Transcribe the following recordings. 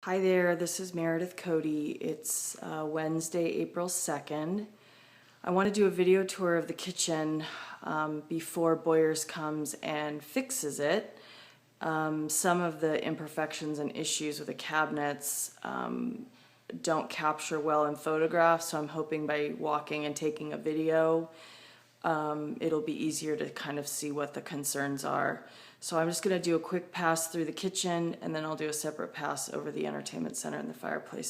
Hi there, this is Meredith Coady. It's Wednesday, April 2nd. I want to do a video tour of the kitchen before Boyers comes and fixes it. Some of the imperfections and issues with the cabinets don't capture well in photographs, so I'm hoping by walking and taking a video it'll be easier to kind of see what the concerns are. So I'm just going to do a quick pass through the kitchen, and then I'll do a separate pass over the entertainment center and the fireplace.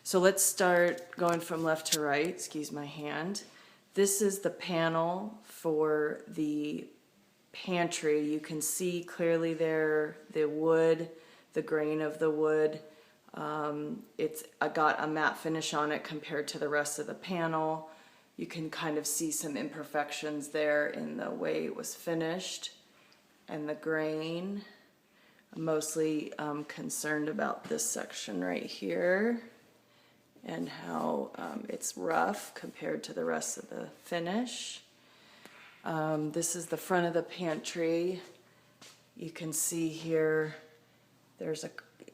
So let's start going from left to right. Excuse my hand. This is the panel for the pantry. You can see clearly there the wood, the grain of the wood. I got a matte finish on it compared to the rest of the panel. You can kind of see some imperfections there in the way it was finished and the grain. I'm mostly concerned about this section right here and how it's rough compared to the rest of the finish. This is the front of the pantry. You can see here there's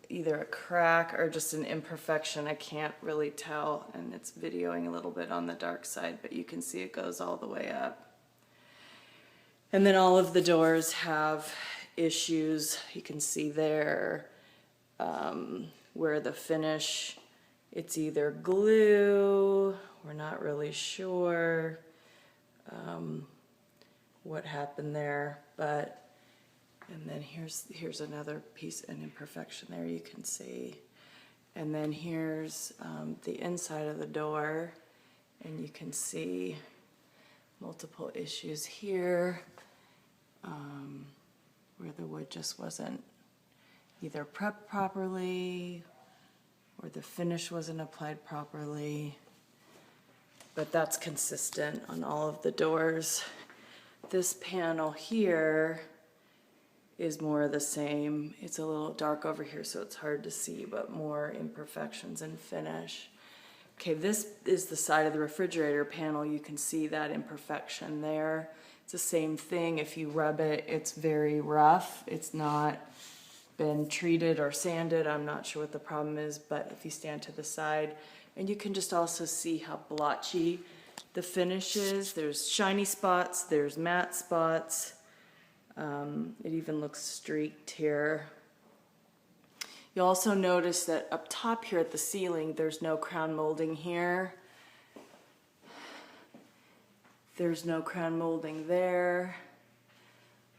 either a crack or just an imperfection. I can't really tell, and it's videoing a little bit on the dark side, but you can see it goes all the way up. And then all of the doors have issues. You can see there where the finish, it's either glue, we're not really sure what happened there, and then here's another piece, an imperfection there you can see. And then here's the inside of the door, and you can see multiple issues here where the wood just wasn't either prepped properly or the finish wasn't applied properly. But that's consistent on all of the doors. This panel here is more of the same. It's a little dark over here, so it's hard to see, but more imperfections in finish. Okay, this is the side of the refrigerator panel. You can see that imperfection there. It's the same thing. If you rub it, it's very rough. It's not been treated or sanded. I'm not sure what the problem is, but if you stand to the side, and you can just also see how blotchy the finish is. There's shiny spots, there's matte spots. It even looks streaked here. You'll also notice that up top here at the ceiling, there's no crown molding here. There's no crown molding there.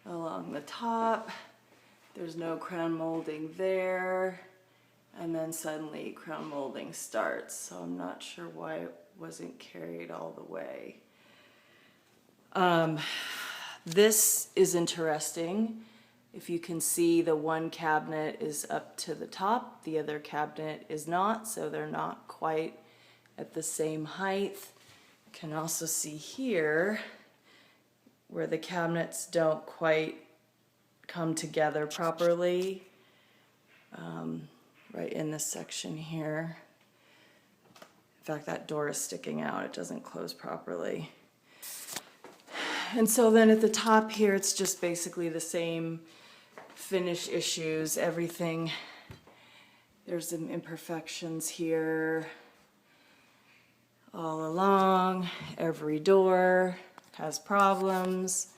Along the top, there's no crown molding there. And then suddenly crown molding starts. So I'm not sure why it wasn't carried all the way. This is interesting. If you can see, the one cabinet is up to the top, the other cabinet is not, so they're not quite at the same height. You can also see here where the cabinets don't quite come together properly, right in this section here. In fact, that door is sticking out. It doesn't close properly. And so then at the top here, it's just basically the same finish issues, everything. There's some imperfections here all along. Every door has problems.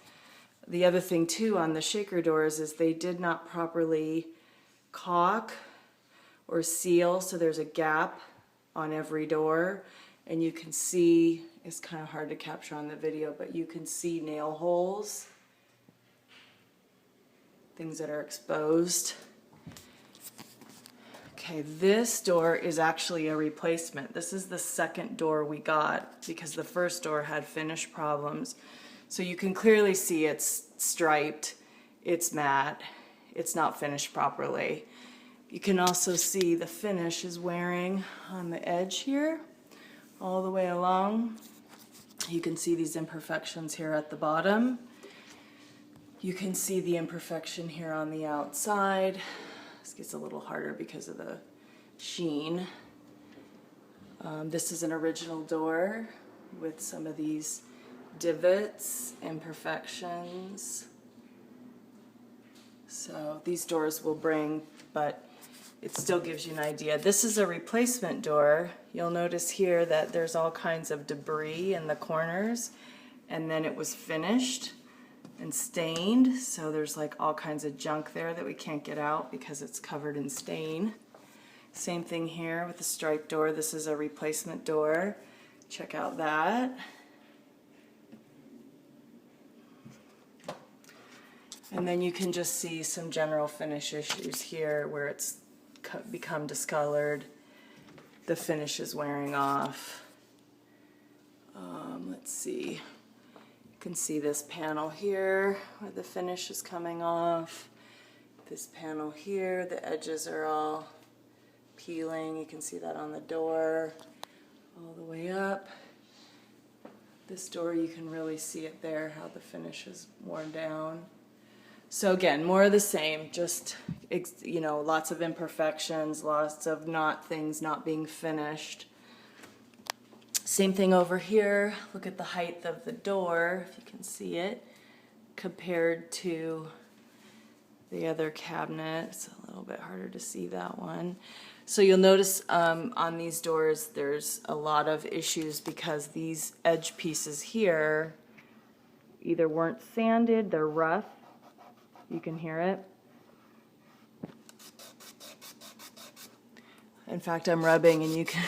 The other thing too on the shaker doors is they did not properly caulk or seal, so there's a gap on every door, and you can see, it's kind of hard to capture on the video, but you can see nail holes, things that are exposed. Okay, this door is actually a replacement. This is the second door we got because the first door had finish problems. So you can clearly see it's striped, it's matte, it's not finished properly. You can also see the finish is wearing on the edge here, all the way along. You can see these imperfections here at the bottom. You can see the imperfection here on the outside. This gets a little harder because of the sheen. This is an original door with some of these divots, imperfections. So these doors will bring, but it still gives you an idea. This is a replacement door. You'll notice here that there's all kinds of debris in the corners, and then it was finished and stained, so there's like all kinds of junk there that we can't get out because it's covered in stain. Same thing here with the striped door. This is a replacement door. Check out that. And then you can just see some general finish issues here where it's become discolored. The finish is wearing off. Let's see. You can see this panel here where the finish is coming off. This panel here, the edges are all peeling. You can see that on the door all the way up. This door, you can really see it there, how the finish is worn down. So again, more of the same, just, you know, lots of imperfections, lots of things not being finished. Same thing over here. Look at the height of the door, if you can see it, compared to the other cabinet. It's a little bit harder to see that one. So you'll notice on these doors there's a lot of issues because these edge pieces here either weren't sanded, they're rough. You can hear it. In fact, I'm rubbing and you can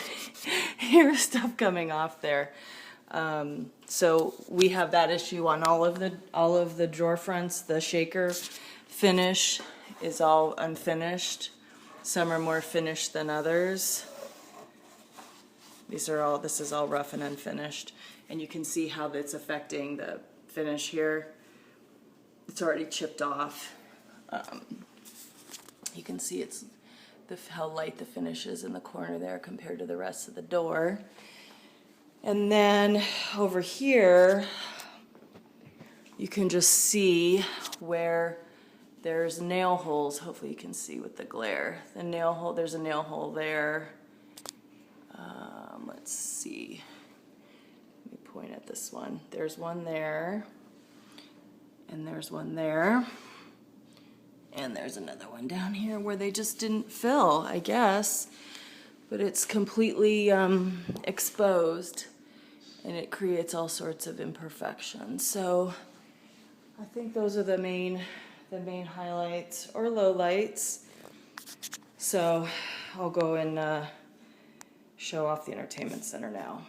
hear stuff coming off there. So we have that issue on all of the drawer fronts. The shaker finish is all unfinished. Some are more finished than others. This is all rough and unfinished. And you can see how that's affecting the finish here. It's already chipped off. You can see how light the finish is in the corner there compared to the rest of the door. And then over here, you can just see where there's nail holes. Hopefully you can see with the glare. The nail hole, there's a nail hole there. Let's see. Let me point at this one. There's one there. And there's one there. And there's another one down here where they just didn't fill, I guess. But it's completely exposed. And it creates all sorts of imperfections. So I think those are the main highlights or lowlights. So I'll go and show off the entertainment center now.